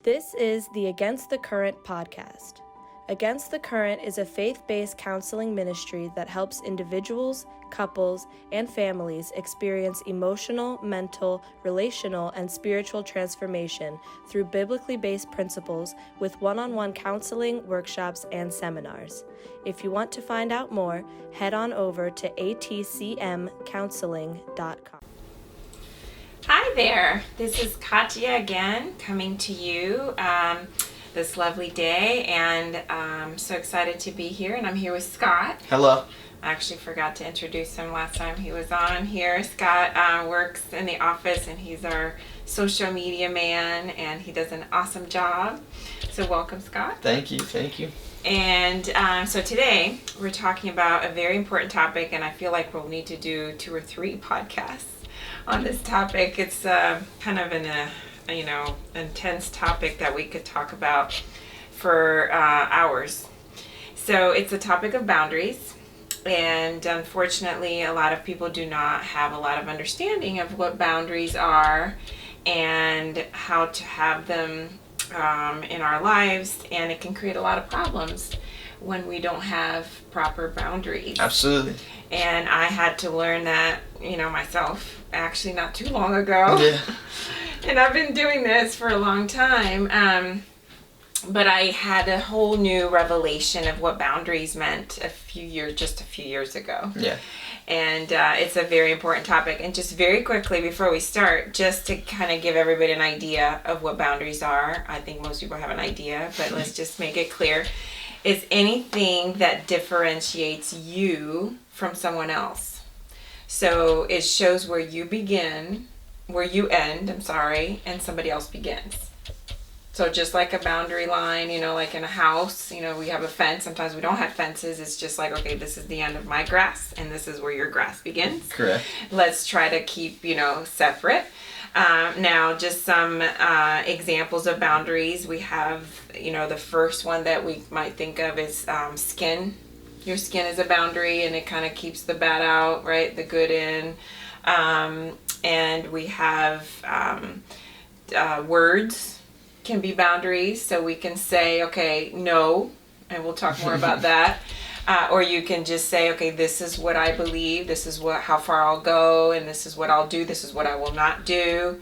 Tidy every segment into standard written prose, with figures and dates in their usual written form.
This is the Against the Current podcast. Against the Current is a faith-based counseling ministry that helps individuals, couples, and families experience emotional, mental, relational, and spiritual transformation through biblically based principles with one-on-one counseling, workshops, and seminars. If you want to find out more, head on over to atcmcounseling.com. Hi there, this is Katya again, coming to you this lovely day, and I'm so excited to be here, and I'm here with Scott. Hello. I actually forgot to introduce him last time he was on here. Scott works in the office, and he's our social media man, and he does an awesome job. So welcome, Scott. Thank you. And so today we're talking about a very important topic, and I feel like we'll need to do 2 or 3 podcasts on this topic. It's kind of an intense topic that we could talk about for hours. So it's a topic of boundaries, and unfortunately a lot of people do not have a lot of understanding of what boundaries are and how to have them in our lives, and it can create a lot of problems when we don't have proper boundaries. Absolutely. And I had to learn that, myself, actually not too long ago. Yeah. And I've been doing this for a long time. But I had a whole new revelation of what boundaries meant just a few years ago. Yeah. And it's a very important topic. And just very quickly before we start, just to kind of give everybody an idea of what boundaries are. I think most people have an idea, but let's just make it clear. It's anything that differentiates you from someone else. So it shows where you end, and somebody else begins. So just like a boundary line, like in a house, we have a fence. Sometimes we don't have fences. It's just like, okay, this is the end of my grass, and this is where your grass begins. Correct. Let's try to keep, separate. Now, just some examples of boundaries. We have, the first one that we might think of is skin. Your skin is a boundary, and it kind of keeps the bad out, right? The good in. And we have words can be boundaries. So we can say, okay, no, and we'll talk more about that. Or you can just say, okay, this is what I believe, this is how far I'll go, and this is what I'll do, this is what I will not do.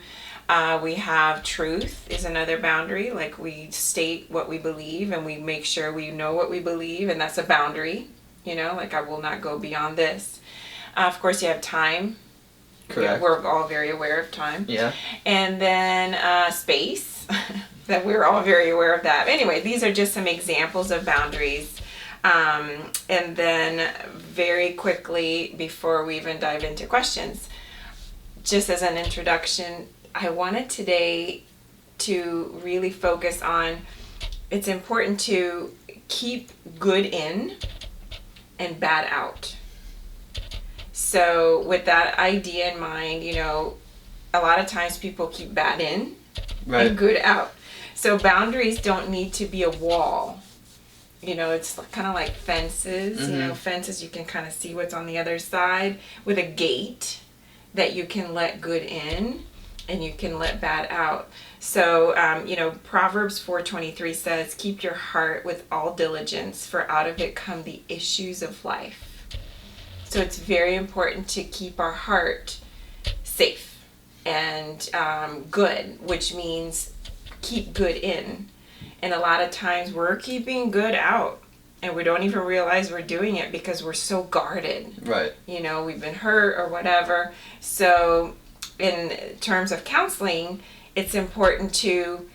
We have truth is another boundary, like we state what we believe and we make sure we know what we believe, and that's a boundary, like I will not go beyond this. Of course, you have time. Correct. We're all very aware of time. Yeah. And then space, that we're all very aware of that. Anyway, these are just some examples of boundaries. And then very quickly, before we even dive into questions, just as an introduction, I wanted today to really focus on, it's important to keep good in and bad out. So with that idea in mind, a lot of times people keep bad in and good out. So boundaries don't need to be a wall. It's kind of like fences. Mm-hmm. Fences, you can kind of see what's on the other side, with a gate that you can let good in and you can let bad out. So, Proverbs 4:23 says, keep your heart with all diligence, for out of it come the issues of life. So it's very important to keep our heart safe and good, which means keep good in. And a lot of times we're keeping good out, and we don't even realize we're doing it because we're so guarded. Right. We've been hurt or whatever. So in terms of counseling, it's important to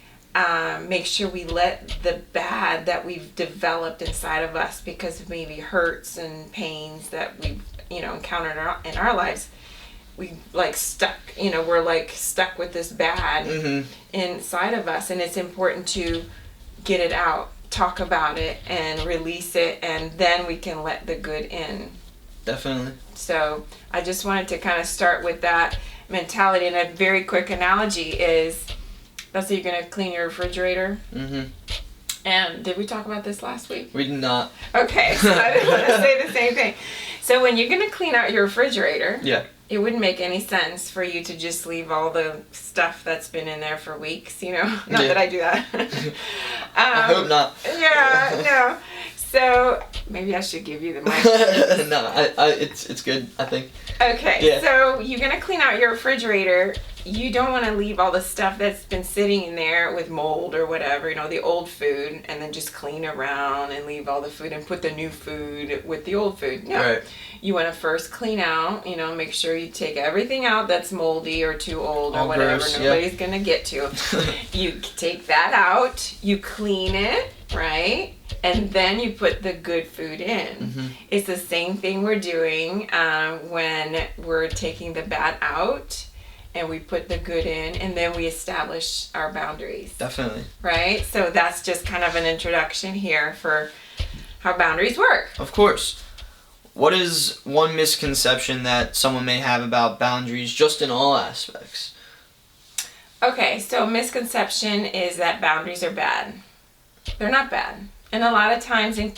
make sure we let the bad that we've developed inside of us because of maybe hurts and pains that we've, encountered in our lives. We stuck, we're stuck with this bad inside of us, and it's important to get it out, talk about it, and release it, and then we can let the good in. Definitely. So I just wanted to kind of start with that mentality, and a very quick analogy is, let's say you're going to clean your refrigerator. Mm-hmm. And did we talk about this last week? We did not. Okay, so I didn't want to say the same thing. So when you're going to clean out your refrigerator, yeah, It wouldn't make any sense for you to just leave all the stuff that's been in there for weeks, you know? Not that I do that. I hope not. Yeah, no. So maybe I should give you the mic. No, it's good, I think. Okay, Yeah. so you're going to clean out your refrigerator. You don't want to leave all the stuff that's been sitting in there with mold or whatever, you know, the old food, and then just clean around and leave all the food and put the new food with the old food. No. Right. You want to first clean out, you know, make sure you take everything out that's moldy or too old or All whatever gross, nobody's going to get to. You take that out, you clean it, right? And then you put the good food in. Mm-hmm. It's the same thing we're doing when we're taking the bad out and we put the good in, and then we establish our boundaries. Definitely. Right? So that's just kind of an introduction here for how boundaries work. Of course. What is one misconception that someone may have about boundaries just in all aspects? Okay, so misconception is that boundaries are bad. They're not bad. And a lot of times in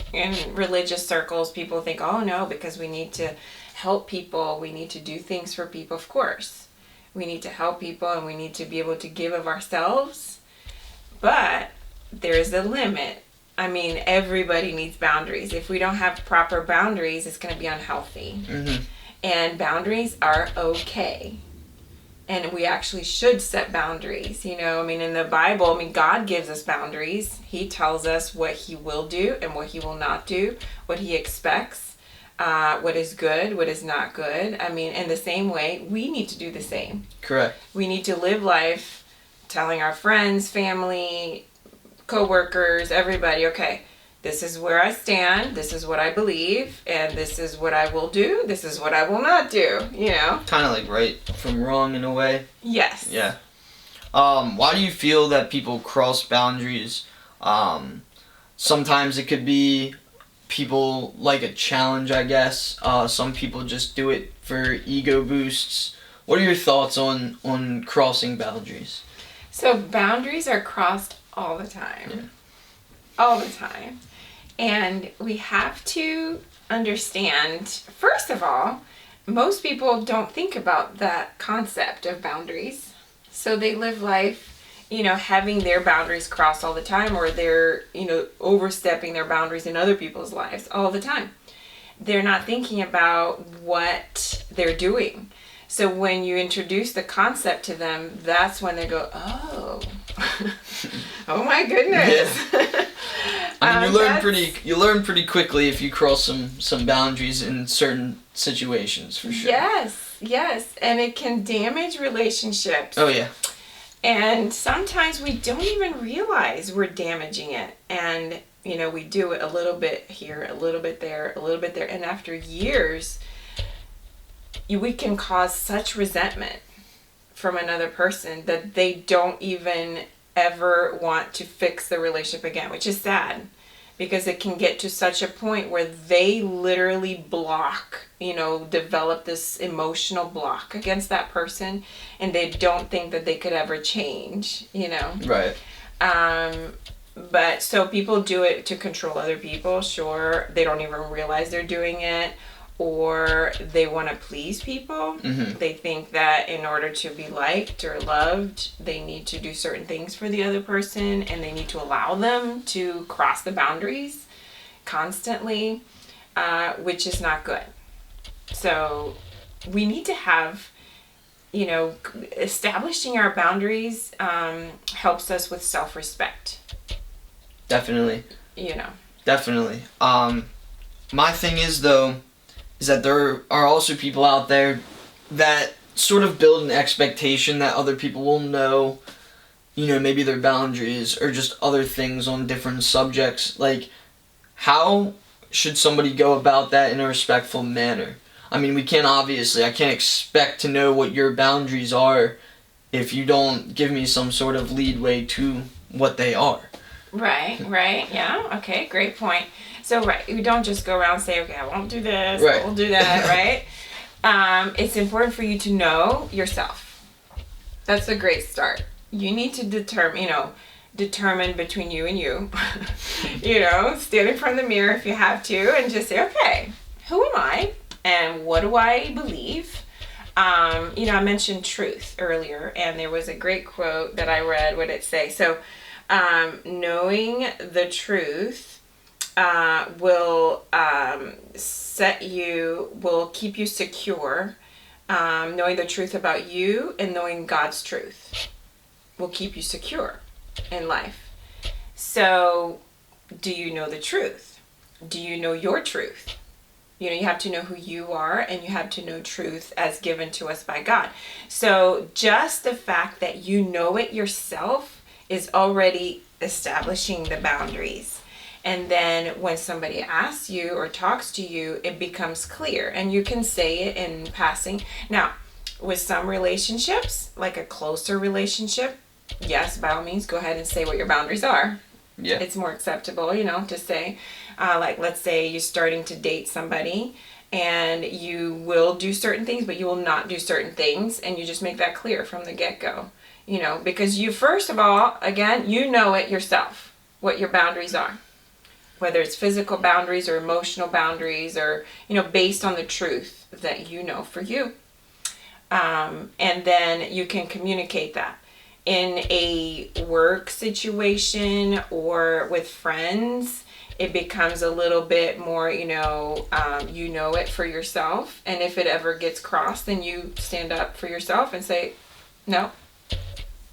religious circles, people think, oh no, because we need to help people, we need to do things for people. Of course, we need to help people and we need to be able to give of ourselves. But there is a limit. I mean, everybody needs boundaries. If we don't have proper boundaries, it's going to be unhealthy. Mm-hmm. And boundaries are okay. And we actually should set boundaries, you know. I mean, in the Bible, God gives us boundaries. He tells us what he will do and what he will not do, what he expects, what is good, what is not good. I mean, in the same way, we need to do the same. Correct. We need to live life telling our friends, family, co-workers, everybody, okay, this is where I stand, this is what I believe, and this is what I will do, this is what I will not do, you know? Kind of like right from wrong in a way. Yes. Yeah. Why do you feel that people cross boundaries? Sometimes it could be people like a challenge, I guess. Some people just do it for ego boosts. What are your thoughts on crossing boundaries? So boundaries are crossed all the time. Yeah. All the time. And we have to understand, first of all, most people don't think about that concept of boundaries. So they live life, you know, having their boundaries crossed all the time, or they're, you know, overstepping their boundaries in other people's lives all the time. They're not thinking about what they're doing. So when you introduce the concept to them, that's when they go, oh, oh my goodness. Yeah. I mean, you learn pretty quickly if you cross some boundaries in certain situations, for sure. Yes, and it can damage relationships. Oh yeah. And sometimes we don't even realize we're damaging it, and you know, we do it a little bit here, a little bit there, and after years, we can cause such resentment from another person that they don't even ever want to fix the relationship again, which is sad, because it can get to such a point where they literally block, you know, develop this emotional block against that person, and they don't think that they could ever change, you know. Right. But so people do it to control other people, sure. They don't even realize they're doing it. Or they want to please people. Mm-hmm. They think that in order to be liked or loved, they need to do certain things for the other person, and they need to allow them to cross the boundaries constantly, which is not good. So we need to have, you know, establishing our boundaries helps us with self-respect. Definitely. You know. Definitely. My thing is, though, is that there are also people out there that sort of build an expectation that other people will know, you know, maybe their boundaries or just other things on different subjects. Like, how should somebody go about that in a respectful manner? I mean, I can't expect to know what your boundaries are if you don't give me some sort of leadway to what they are. Right, yeah, okay, great point. So, right, you don't just go around and say, okay, I won't do this, right. I won't do that, right? It's important for you to know yourself. That's a great start. You need to determine between you and you, you know, stand in front of the mirror if you have to, and just say, okay, who am I? And what do I believe? I mentioned truth earlier, and there was a great quote that I read. What did it say? So, knowing the truth will keep you secure. Knowing the truth about you and knowing God's truth will keep you secure in life. So, do you know the truth? Do you know your truth? You have to know who you are, and you have to know truth as given to us by God. So just the fact that you know it yourself is already establishing the boundaries. And then when somebody asks you or talks to you, it becomes clear, and you can say it in passing. Now, with some relationships, like a closer relationship, yes, by all means, go ahead and say what your boundaries are. Yeah. It's more acceptable, to say, like, let's say you're starting to date somebody and you will do certain things, but you will not do certain things. And you just make that clear from the get-go, because you, first of all, again, you know it yourself, what your boundaries are, whether it's physical boundaries or emotional boundaries or, based on the truth that you know for you. And then you can communicate that. In a work situation or with friends, it becomes a little bit more, you know it for yourself. And if it ever gets crossed, then you stand up for yourself and say, no,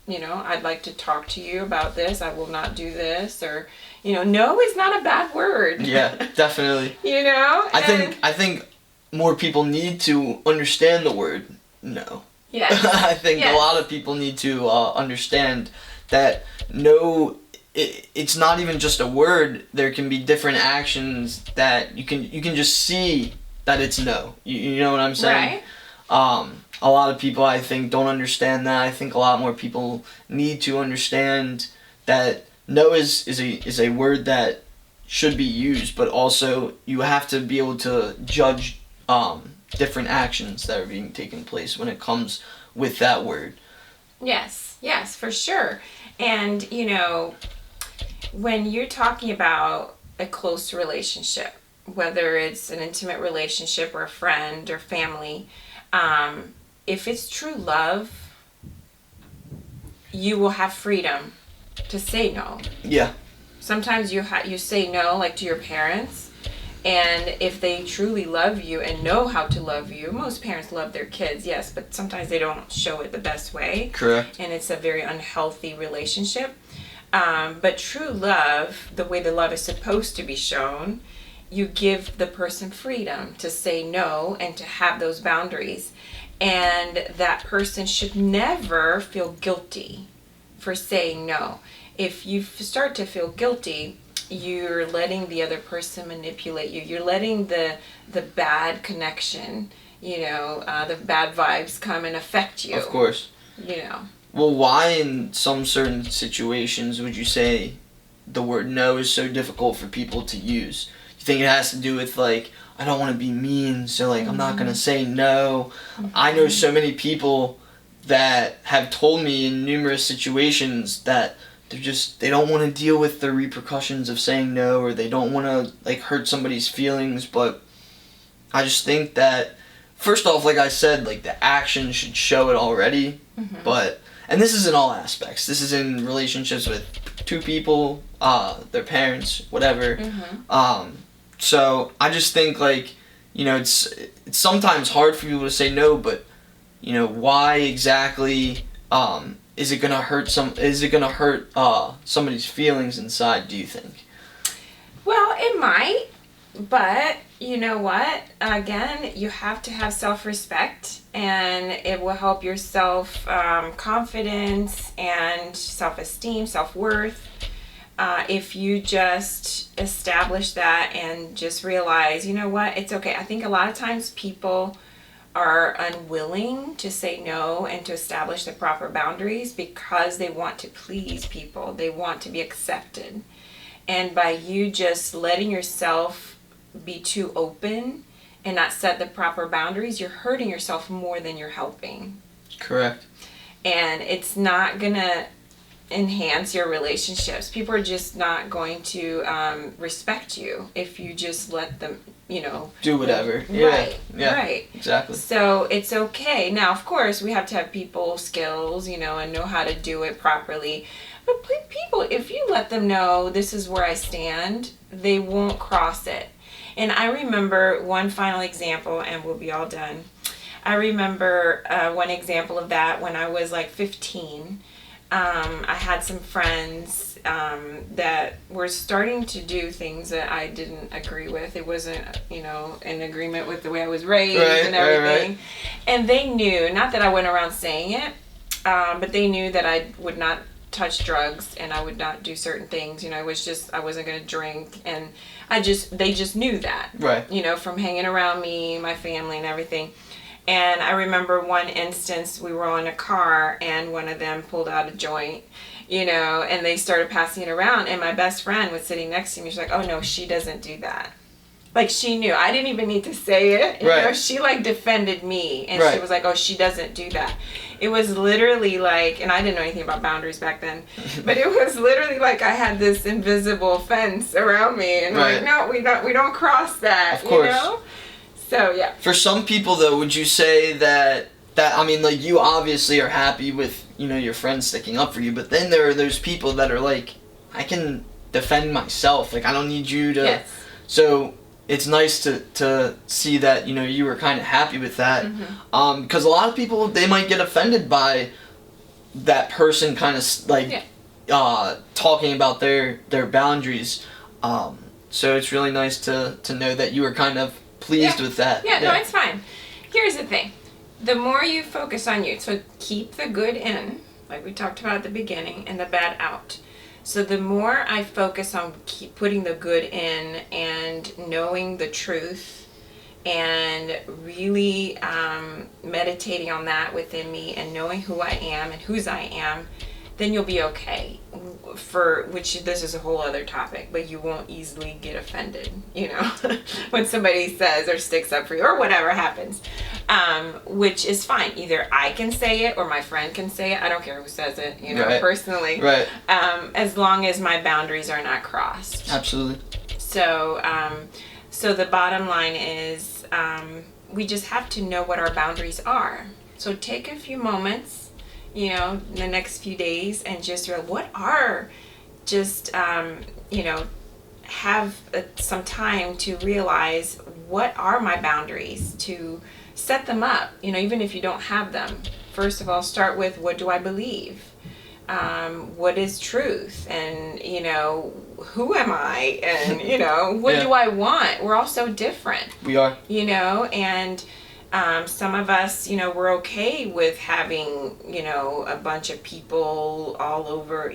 I'd like to talk to you about this. I will not do this. Or, no is not a bad word. Yeah, definitely. I think more people need to understand the word no. Yes. I think a lot of people need to understand that no, it's not even just a word. There can be different actions that you can just see that it's no. You know what I'm saying? Right. A lot of people, I think, don't understand that. I think a lot more people need to understand that no is a word that should be used, but also you have to be able to judge different actions that are being taken place when it comes with that word. Yes, for sure. And, when you're talking about a close relationship, whether it's an intimate relationship or a friend or family, if it's true love, you will have freedom to say no. Yeah. Sometimes you say no, like to your parents. And if they truly love you and know how to love you, most parents love their kids, yes, but sometimes they don't show it the best way. Correct. And it's a very unhealthy relationship. But true love, the way the love is supposed to be shown, you give the person freedom to say no and to have those boundaries. And that person should never feel guilty for saying no. If you start to feel guilty, you're letting the other person manipulate you. You're letting the bad connection, the bad vibes come and affect you. Of course. Well, why in some certain situations would you say the word no is so difficult for people to use? Do you think it has to do with, like, I don't want to be mean, so, like, I'm not going to say no? Mm-hmm. I know so many people that have told me in numerous situations that they don't want to deal with the repercussions of saying no, or they don't want to, like, hurt somebody's feelings. But I just think that, first off, like I said, like, the action should show it already. Mm-hmm. And this is in all aspects. This is in relationships with two people, their parents, whatever. Mm-hmm. So I just think, like, it's sometimes hard for people to say no, but, why exactly is it gonna hurt somebody's feelings inside, do you think? Well, it might, but you know what? Again, you have to have self-respect, and it will help your self-confidence and self-esteem, self-worth. If you just establish that and just realize, you know what, it's okay. I think a lot of times people are unwilling to say no and to establish the proper boundaries because they want to please people. They want to be accepted. And by you just letting yourself be too open and not set the proper boundaries, you're hurting yourself more than you're helping. Correct. And it's not going to enhance your relationships. People are just not going to respect you if you just let them do whatever. Right. Exactly. So it's okay. Now, of course, we have to have people skills, and know how to do it properly. But people, if you let them know this is where I stand, they won't cross it. And I remember one final example, and we'll be all done. I remember one example of that when I was like 15. I had some friends that were starting to do things that I didn't agree with. It wasn't, in agreement with the way I was raised and everything. Right. And they knew, not that I went around saying it, but they knew that I would not touch drugs and I would not do certain things. I wasn't going to drink, and they just knew that. Right. From hanging around me, my family, and everything. And I remember one instance, we were all in a car and one of them pulled out a joint, and they started passing it around, and my best friend was sitting next to me. She's like, oh no, she doesn't do that. Like, she knew. I didn't even need to say it. Right. She like defended me, and right. She was like, oh, she doesn't do that. It was literally like, and I didn't know anything about boundaries back then, but it was literally like I had this invisible fence around me, and right. like, no, we don't cross that, of course. So, yeah. For some people, though, would you say that like, you obviously are happy with, your friends sticking up for you, but then there are those people that are like, I can defend myself. Like, I don't need you to... Yes. So, it's nice to see that, you were kind of happy with that. Mm-hmm. Because a lot of people, they might get offended by that person kind of, like, talking about their boundaries. So, it's really nice to know that you were kind of pleased with that. Yeah, no, it's fine. Here's the thing. The more you focus on you, so keep the good in, like we talked about at the beginning, and the bad out. So the more I focus on keep putting the good in and knowing the truth and really meditating on that within me and knowing who I am and whose I am, then you'll be okay. Which this is a whole other topic, but you won't easily get offended, when somebody says or sticks up for you or whatever happens, which is fine. Either I can say it or my friend can say it. I don't care who says it, right. personally. Right. As long as my boundaries are not crossed. Absolutely. So, so the bottom line is, we just have to know what our boundaries are. So take a few moments, in the next few days, and just have some time to realize what are my boundaries, to set them up, even if you don't have them. First of all, start with, what do I believe? What is truth? And, who am I? And, what do I want? We're all so different. We are. And some of us, we're okay with having, a bunch of people all over,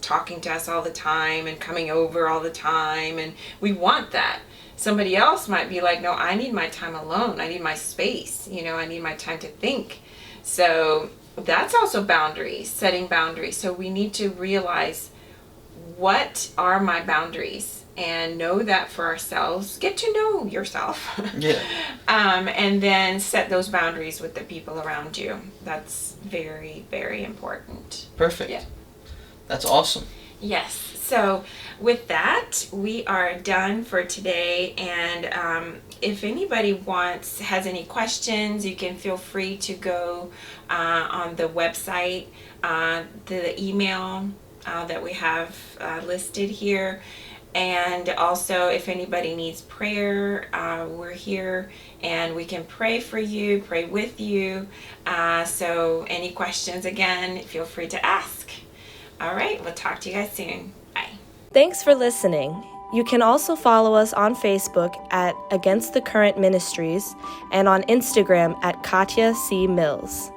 talking to us all the time and coming over all the time, and we want that. Somebody else might be like, no, I need my time alone. I need my space. I need my time to think. So that's also boundaries, setting boundaries. So we need to realize, what are my boundaries? And know that for ourselves. Get to know yourself. Yeah. And then set those boundaries with the people around you. That's very, very important. Perfect. Yeah. That's awesome. Yes. So with that, we are done for today. And if anybody has any questions, you can feel free to go on the website, the email that we have listed here. And also, if anybody needs prayer, we're here and we can pray for you, pray with you. So any questions, again, feel free to ask. All right, we'll talk to you guys soon. Bye. Thanks for listening. You can also follow us on Facebook at Against the Current Ministries and on Instagram at Katya C. Mills.